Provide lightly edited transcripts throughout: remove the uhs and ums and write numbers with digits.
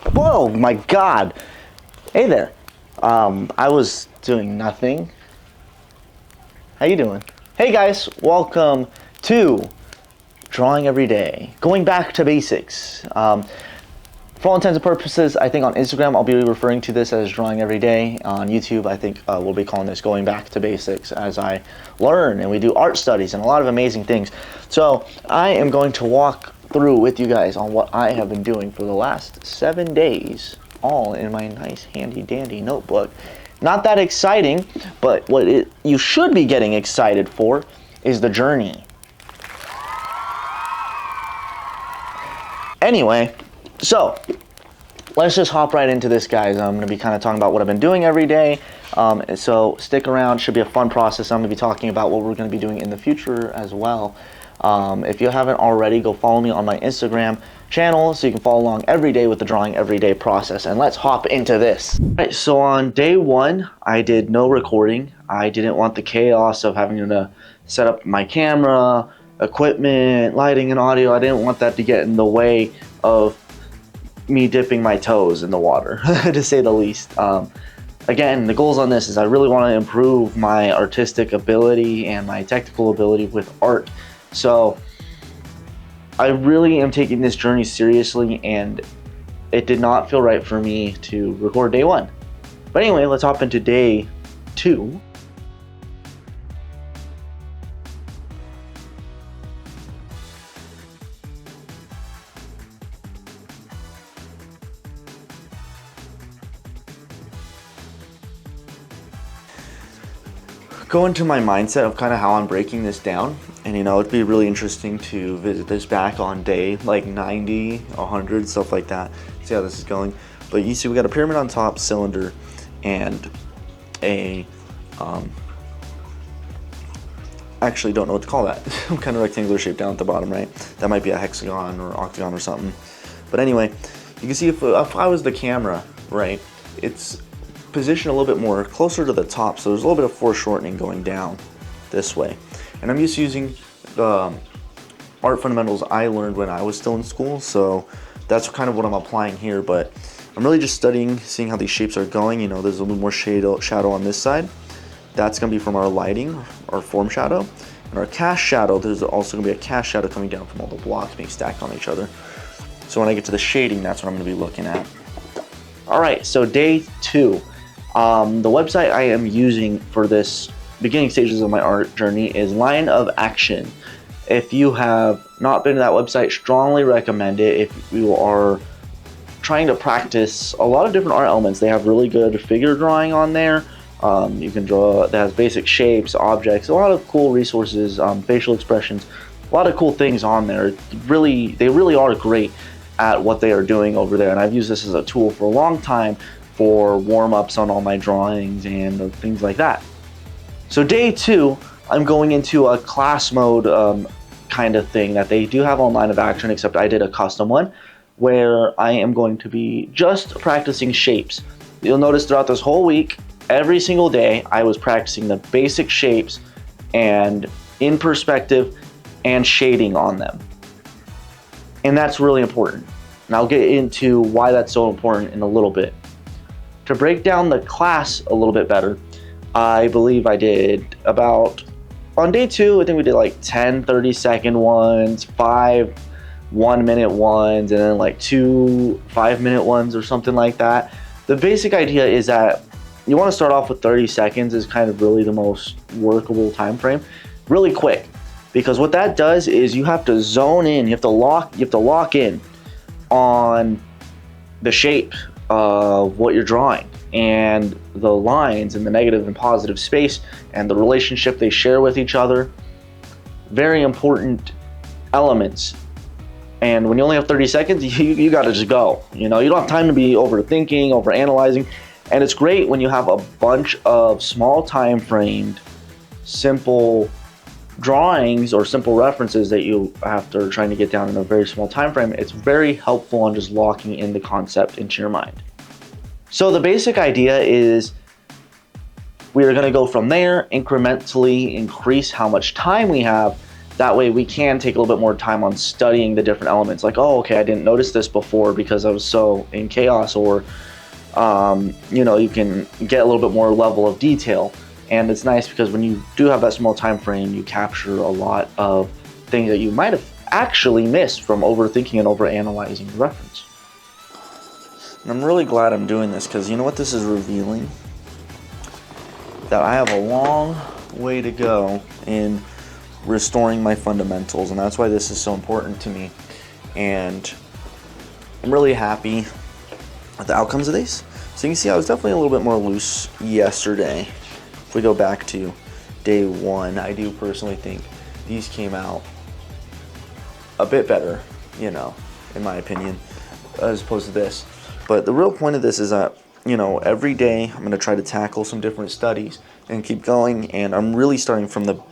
Whoa, my God. Hey there. I was doing nothing. How you doing? Hey guys, welcome to Drawing Every Day. Going back to basics. For all intents and purposes, I think on Instagram I'll be referring to this as Drawing Every Day. On YouTube, I think we'll be calling this Going Back to Basics as I learn and we do art studies and a lot of amazing things. So I am going to walk through with you guys on what I have been doing for the last 7 days, all in my nice handy dandy notebook. Not that exciting, but what you should be getting excited for is the journey. Anyway, so let's just hop right into this, guys. I'm going to be kind of talking about what I've been doing every day. So stick around. Should be a fun process. I'm going to be talking about what we're going to be doing in the future as well. If you haven't already, go follow me on my Instagram channel so you can follow along every day with the Drawing Every Day process. And let's hop into this. All right, so on day one, I did no recording. I didn't want the chaos of having to set up my camera, equipment, lighting, and audio. I didn't want that to get in the way of me dipping my toes in the water, to say the least. Again, the goals on this is I really want to improve my artistic ability and my technical ability with art. So I really am taking this journey seriously, and it did not feel right for me to record day one. But anyway, let's hop into day two. Go into my mindset of kind of how I'm breaking this down, and it'd be really interesting to visit this back on day like 90, 100, stuff like that, see how this is going. But you see we got a pyramid on top, cylinder, and a actually don't know what to call that. Some kind of rectangular shape down at the bottom, right? That might be a hexagon or octagon or something. But anyway, you can see if I was the camera, right, it's position a little bit more closer to the top, so there's a little bit of foreshortening going down this way. And I'm just using the art fundamentals I learned when I was still in school, so that's kind of what I'm applying here. But I'm really just studying, seeing how these shapes are going. There's a little more shadow on this side. That's going to be from our lighting, our form shadow. And our cast shadow, there's also going to be a cast shadow coming down from all the blocks being stacked on each other. So when I get to the shading, that's what I'm going to be looking at. Alright, so day two. The website I am using for this beginning stages of my art journey is Line of Action. If you have not been to that website, strongly recommend it. If you are trying to practice a lot of different art elements, they have really good figure drawing on there. You can draw, that has basic shapes, objects, a lot of cool resources, facial expressions, a lot of cool things on there. They really are great at what they are doing over there, and I've used this as a tool for a long time for warm-ups on all my drawings and things like that. So day two, I'm going into a class mode kind of thing that they do have on Line of Action, except I did a custom one where I am going to be just practicing shapes. You'll notice throughout this whole week, every single day, I was practicing the basic shapes and in perspective and shading on them. And that's really important. And I'll get into why that's so important in a little bit. To break down the class a little bit better, I believe I did about, on day two, I think we did like 10 30-second ones, 5 1-minute ones, and then like 2 5-minute ones or something like that. The basic idea is that you want to start off with 30 seconds is kind of really the most workable time frame, really quick, because what that does is you have to zone in, you have to lock in on the shape of what you're drawing and the lines and the negative and positive space and the relationship they share with each other. Very important elements. And when you only have 30 seconds, you gotta just go. You don't have time to be overthinking, overanalyzing. And it's great when you have a bunch of small time framed, simple drawings or simple references that you after trying to get down in a very small time frame. It's very helpful on just locking in the concept into your mind. So the basic idea is we are going to go from there, incrementally increase how much time we have. That way we can take a little bit more time on studying the different elements. Like, oh, okay, I didn't notice this before because I was so in chaos, or you can get a little bit more level of detail. And it's nice because when you do have that small time frame, you capture a lot of things that you might have actually missed from overthinking and overanalyzing the reference. And I'm really glad I'm doing this, because you know what this is revealing? That I have a long way to go in restoring my fundamentals, and that's why this is so important to me. And I'm really happy with the outcomes of these. So you can see I was definitely a little bit more loose yesterday. If we go back to day 1, I do personally think these came out a bit better, in my opinion, as opposed to this. But the real point of this is that, every day I'm going to try to tackle some different studies and keep going. And I'm really starting from the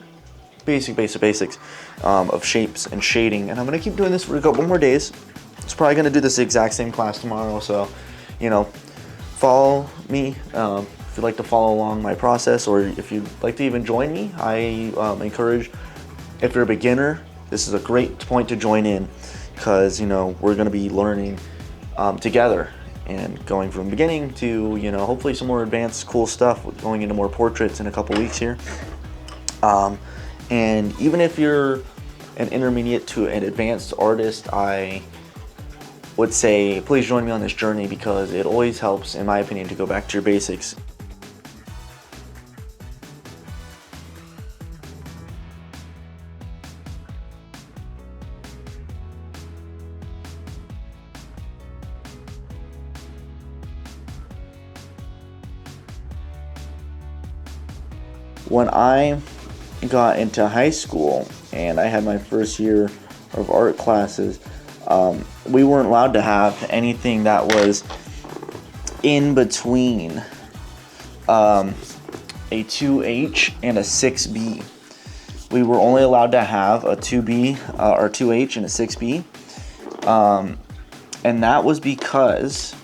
basics of shapes and shading. And I'm going to keep doing this for a couple more days. It's probably going to do this exact same class tomorrow. So, follow me if you'd like to follow along my process, or if you'd like to even join me. I encourage, if you're a beginner, this is a great point to join in, because, we're going to be learning together and going from beginning to, hopefully some more advanced cool stuff, going into more portraits in a couple weeks here. And even if you're an intermediate to an advanced artist, I would say please join me on this journey, because it always helps, in my opinion, to go back to your basics. When I got into high school and I had my first year of art classes, we weren't allowed to have anything that was in between a 2H and a 6B. We were only allowed to have a 2B or 2H and a 6B. And that was because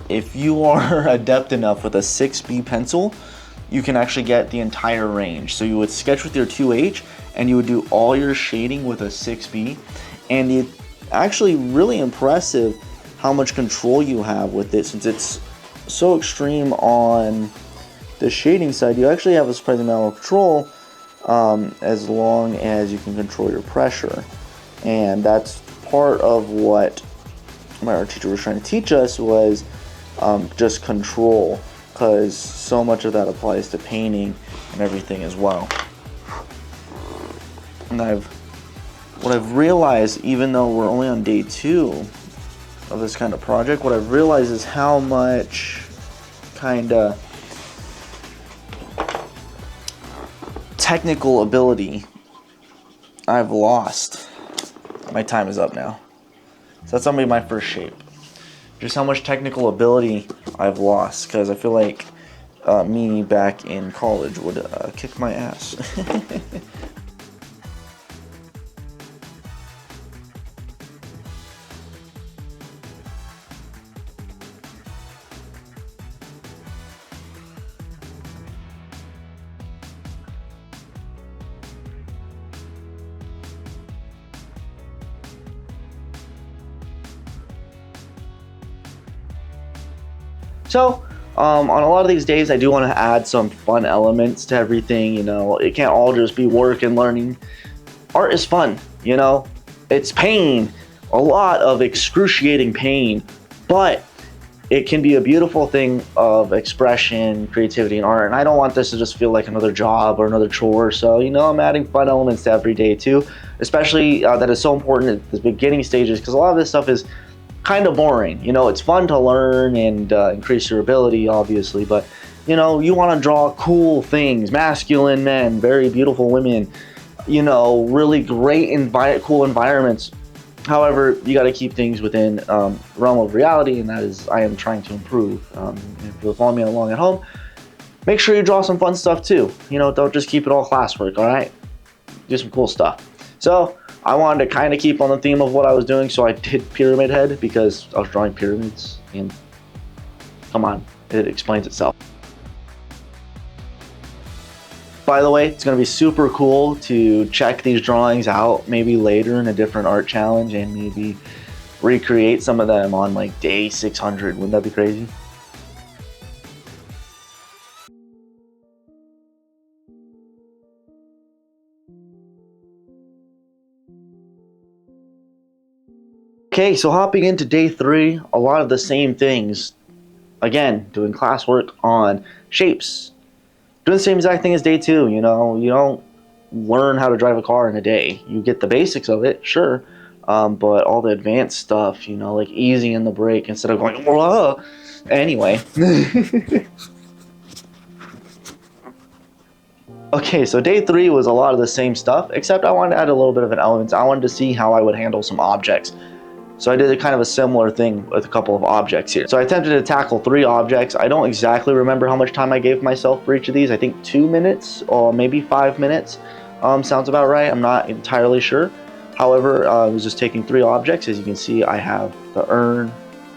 if you are adept enough with a 6B pencil, you can actually get the entire range. So you would sketch with your 2H and you would do all your shading with a 6B. And it's actually really impressive how much control you have with it, since it's so extreme on the shading side. You actually have a surprising amount of control as long as you can control your pressure. And that's part of what my art teacher was trying to teach us, was just control, because so much of that applies to painting and everything as well. And what I've realized, even though we're only on day 2 of this kind of project, what I've realized is how much kind of technical ability I've lost. My time is up now. So that's gonna be my first shape. Just how much technical ability I've lost, because I feel like me back in college would kick my ass. So, on a lot of these days, I do want to add some fun elements to everything. It can't all just be work and learning. Art is fun, it's pain, a lot of excruciating pain, but it can be a beautiful thing of expression, creativity, and art. And I don't want this to just feel like another job or another chore. So, I'm adding fun elements to every day too, especially that is so important at the beginning stages, because a lot of this stuff is kind of boring. It's fun to learn and increase your ability, obviously, but you want to draw cool things, masculine men, very beautiful women, really great cool environments. However, you got to keep things within realm of reality, and that is I am trying to improve. If you're following me along at home, make sure you draw some fun stuff too. Don't just keep it all classwork. All right, do some cool stuff. So I wanted to kind of keep on the theme of what I was doing, so I did Pyramid Head, because I was drawing pyramids, and come on, it explains itself. by the way. It's going to be super cool to check these drawings out maybe later in a different art challenge and maybe recreate some of them on like day 600. Wouldn't that be crazy? Okay, so hopping into day 3, a lot of the same things. Again, doing classwork on shapes. Doing the same exact thing as day 2, you know. You don't learn how to drive a car in a day. You get the basics of it, sure. But all the advanced stuff, you know, like easing in the brake instead of going, whoa. Anyway. Okay, so day 3 was a lot of the same stuff, except I wanted to add a little bit of an element. I wanted to see how I would handle some objects. So I did a kind of a similar thing with a couple of objects here. So I attempted to tackle 3 objects. I don't exactly remember how much time I gave myself for each of these. I think 2 minutes or maybe 5 minutes sounds about right. I'm not entirely sure. However, I was just taking 3 objects. As you can see, I have the urn,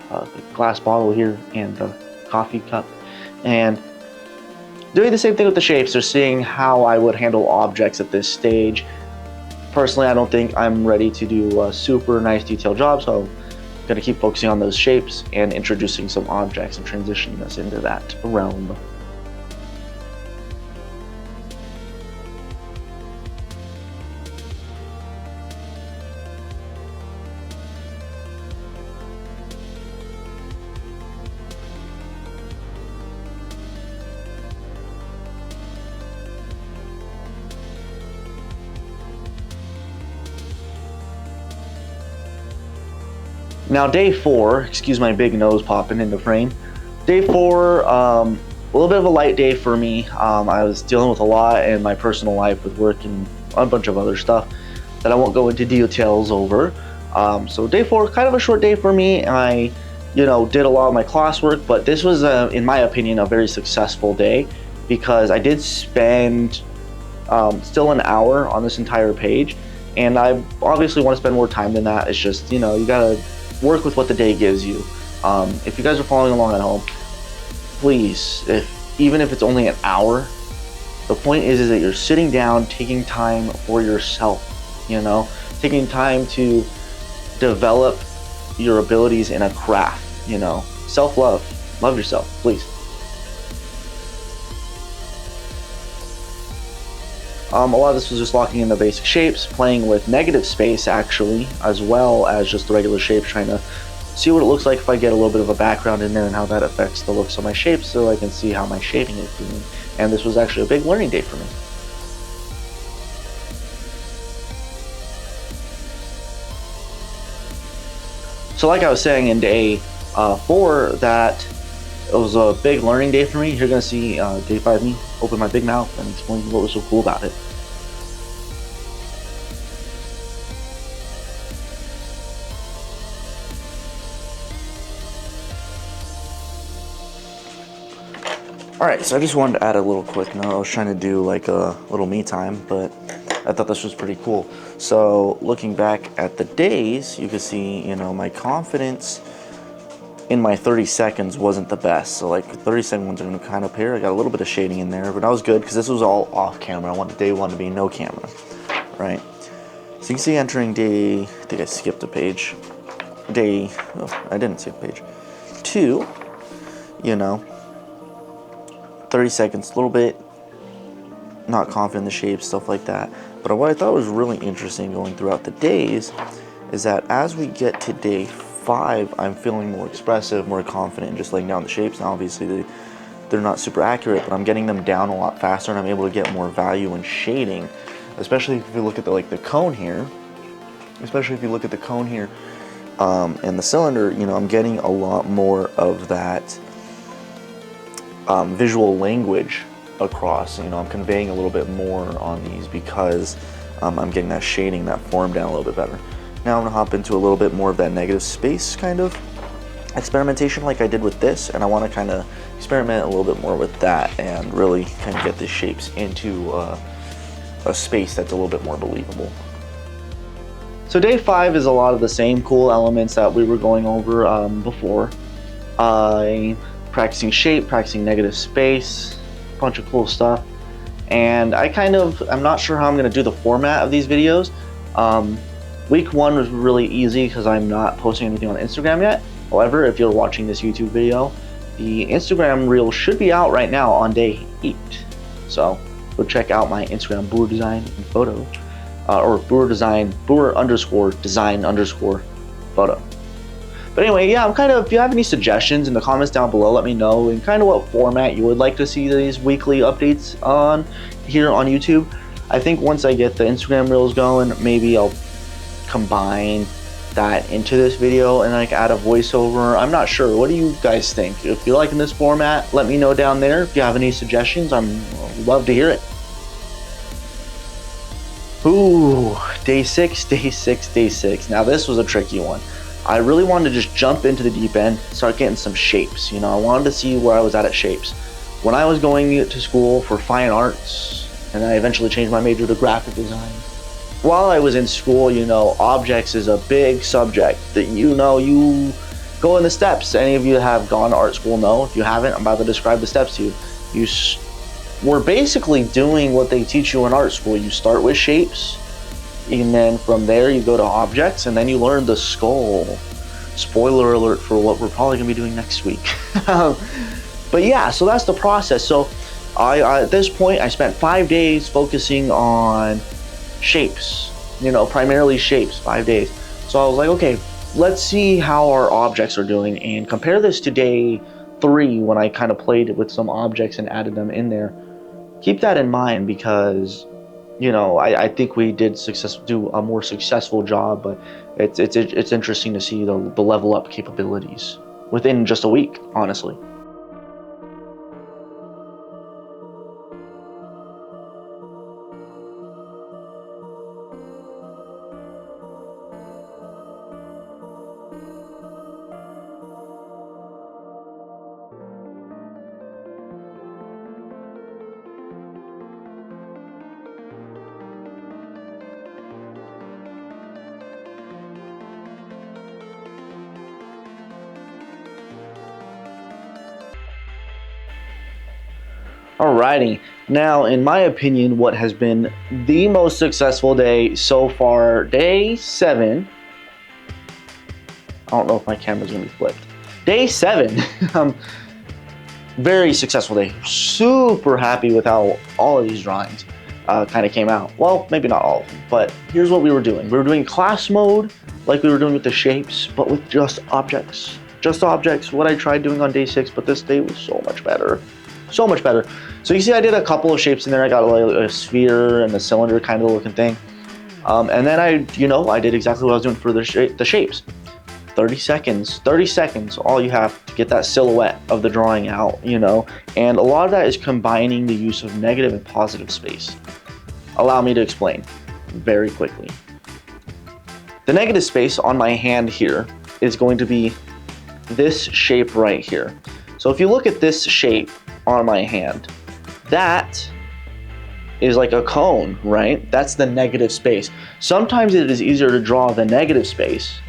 the glass bottle here, and the coffee cup. And doing the same thing with the shapes, or seeing how I would handle objects at this stage. Personally, I don't think I'm ready to do a super nice detailed job, so I'm going to keep focusing on those shapes and introducing some objects and transitioning us into that realm. Now day 4, excuse my big nose popping into frame. Day 4, a little bit of a light day for me. I was dealing with a lot in my personal life with work and a bunch of other stuff that I won't go into details over. So day 4, kind of a short day for me. I, did a lot of my classwork, but this was, in my opinion, a very successful day because I did spend still an hour on this entire page, and I obviously want to spend more time than that. It's just, you gotta work with what the day gives you. If you guys are following along at home, please, even if it's only an hour, the point is that you're sitting down, taking time for yourself, taking time to develop your abilities in a craft, self-love, love yourself, please. A lot of this was just locking in the basic shapes, playing with negative space actually, as well as just the regular shapes, trying to see what it looks like if I get a little bit of a background in there and how that affects the looks of my shapes so I can see how my shaping is doing. And this was actually a big learning day for me. So like I was saying in day 4, that it was a big learning day for me. You're gonna see day 5 me open my big mouth and explain what was so cool about it. Alright, so I just wanted to add a little quick note. I was trying to do like a little me time, but I thought this was pretty cool. So looking back at the days, you can see, my confidence in my 30 seconds wasn't the best. So like 30 second ones are gonna kind of pair. I got a little bit of shading in there, but that was good because this was all off camera. I wanted day 1 to be no camera, right? So you can see entering day, I think I skipped a page. I didn't skip a page. 2, 30 seconds, a little bit not confident in the shape, stuff like that. But what I thought was really interesting going throughout the days is that as we get to day 5, I'm feeling more expressive, more confident in just laying down the shapes. Now obviously they're not super accurate, but I'm getting them down a lot faster and I'm able to get more value in shading, especially if you look at the cone here. Especially if you look at the cone here and the cylinder, I'm getting a lot more of that visual language across. I'm conveying a little bit more on these because I'm getting that shading, that form down a little bit better. Now I'm gonna hop into a little bit more of that negative space kind of experimentation like I did with this, and I want to kind of experiment a little bit more with that and really kind of get the shapes into a space that's a little bit more believable. So day 5 is a lot of the same cool elements that we were going over before. Practicing shape, practicing negative space, a bunch of cool stuff. And I'm not sure how I'm gonna do the format of these videos. Week 1 was really easy because I'm not posting anything on Instagram yet. However, if you're watching this YouTube video, the Instagram reel should be out right now on day 8. So go check out my Instagram, Booher Design and Photo, or Booher Design, Booher_design_photo. But anyway, yeah, if you have any suggestions in the comments down below, let me know, and kind of what format you would like to see these weekly updates on here on YouTube. I think once I get the Instagram reels going, maybe I'll combine that into this video and like add a voiceover. I'm not sure. What do you guys think? If you're liking this format, let me know down there. If you have any suggestions, I'd love to hear it. Ooh, day 6. Now this was a tricky one. I really wanted to just jump into the deep end, start getting some shapes. I wanted to see where I was at shapes. When I was going to school for fine arts, and I eventually changed my major to graphic design. While I was in school, objects is a big subject that you go in the steps. Any of you that have gone to art school know. If you haven't, I'm about to describe the steps to you. We're basically doing what they teach you in art school. You start with shapes, and then from there you go to objects, and then you learn the skull. Spoiler alert for what we're probably gonna be doing next week. But yeah, so that's the process. So I at this point I spent 5 days focusing on shapes, primarily shapes, 5 days. So I was like, okay, let's see how our objects are doing and compare this to day 3 when I kind of played with some objects and added them in there. Keep that in mind because I think we did do a more successful job, but it's interesting to see the level up capabilities within just a week, honestly. Alrighty, now in my opinion, what has been the most successful day so far, day 7. I don't know if my camera's gonna be flipped. Day 7, very successful day. Super happy with how all of these drawings kind of came out. Well, maybe not all of them, but here's what we were doing. We were doing class mode like we were doing with the shapes, but with just objects. Just objects, what I tried doing on day 6, but this day was so much better. So much better. So you see I did a couple of shapes in there. I got a sphere and a cylinder kind of looking thing. And then I did exactly what I was doing for the shapes. 30 seconds, all you have to get that silhouette of the drawing out, and a lot of that is combining the use of negative and positive space. Allow me to explain very quickly. The negative space on my hand here is going to be this shape right here. So if you look at this shape on my hand, that is like a cone, right? That's the negative space. Sometimes it is easier to draw the negative space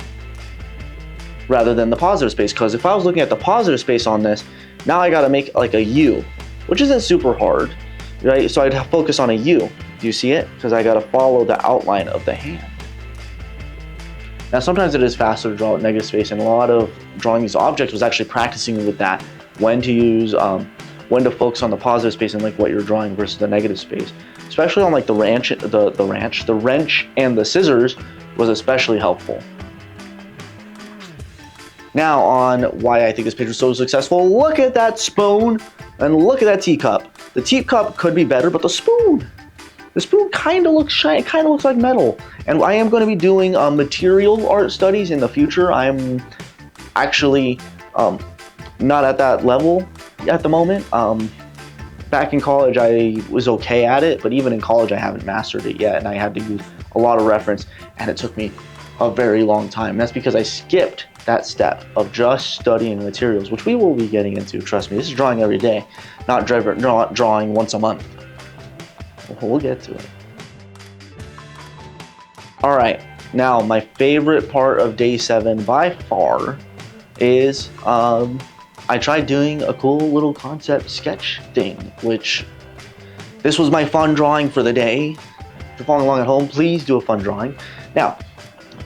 rather than the positive space, because if I was looking at the positive space on this, now I gotta make like a U, which isn't super hard, right? So I'd focus on a U. Do you see it? Because I gotta follow the outline of the hand. Now sometimes it is faster to draw with negative space, and a lot of drawing these objects was actually practicing with that, when to use, when to focus on the positive space and like what you're drawing versus the negative space. Especially on like the wrench and the scissors was especially helpful. Now on why I think this page was so successful, look at that spoon and look at that teacup. The teacup could be better, but the spoon kind of looks shiny, kind of looks like metal. And I am going to be doing material art studies in the future. I'm actually not at that level at the moment. Back in college I was okay at it, but even in college I haven't mastered it yet, and I had to use a lot of reference, and it took me a very long time. And that's because I skipped that step of just studying materials, which we will be getting into, trust me. This is drawing every day, not drawing once a month. We'll get to it. All right, now my favorite part of day 7 by far is I tried doing a cool little concept sketch thing, which this was my fun drawing for the day. If you're following along at home, please do a fun drawing. Now,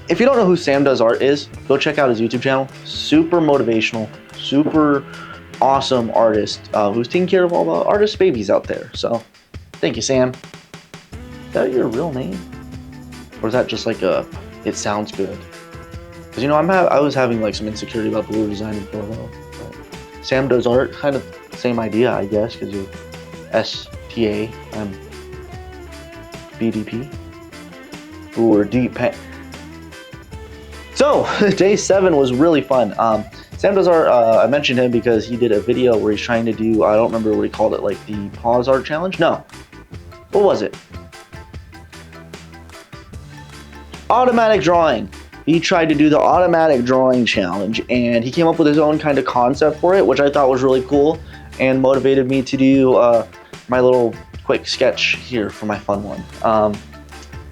if you don't know who Sam Does Art is, go check out his YouTube channel. Super motivational, super awesome artist who's taking care of all the artist babies out there. So, thank you, Sam. Is that your real name? Or is that just like a, it sounds good? Because, you know, I was having like some insecurity about Booher designing for a while. Sam Does Art, kind of same idea, I guess, because you're STA, I'm BDP. Booher deep. So, day 7 was really fun. Sam Does Art, I mentioned him because he did a video where he's trying to do, I don't remember what he called it, like the pause art challenge? No. What was it? Automatic drawing. He tried to do the automatic drawing challenge, and he came up with his own kind of concept for it, which I thought was really cool and motivated me to do my little quick sketch here for my fun one.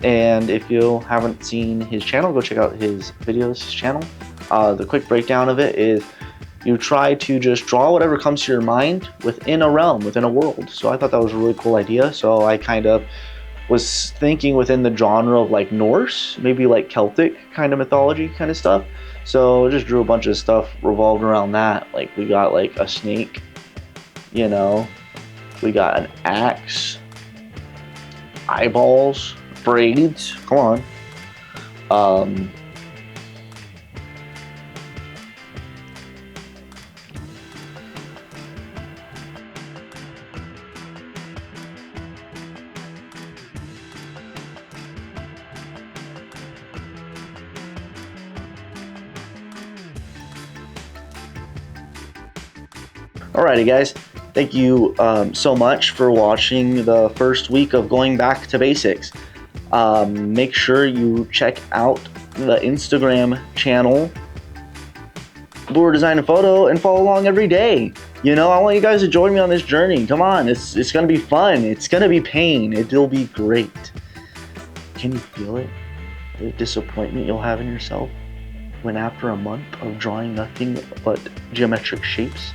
And if you haven't seen his channel, go check out his videos, his channel. The quick breakdown of it is you try to just draw whatever comes to your mind within a realm, within a world. So I thought that was a really cool idea. So I kind of was thinking within the genre of like Norse, maybe like Celtic kind of mythology kind of stuff. So I just drew a bunch of stuff revolved around that. Like we got like a snake, you know, we got an axe, eyeballs, braids, come on. Alrighty guys, thank you so much for watching the first week of going back to basics. Make sure you check out the Instagram channel, Booher Design and Photo, and follow along every day. You know, I want you guys to join me on this journey. Come on, it's gonna be fun. It's gonna be pain. It'll be great. Can you feel it? The disappointment you'll have in yourself when after a month of drawing nothing but geometric shapes,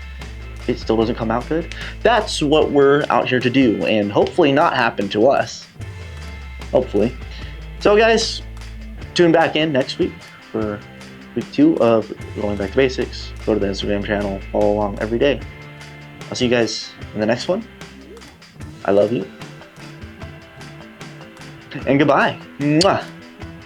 it still doesn't come out good? That's what we're out here to do, and hopefully not happen to us. Hopefully. So guys, tune back in next week for week 2 of going back to basics. Go to the Instagram channel, follow along every day. I'll see you guys in the next one. I love you. And goodbye. Mwah.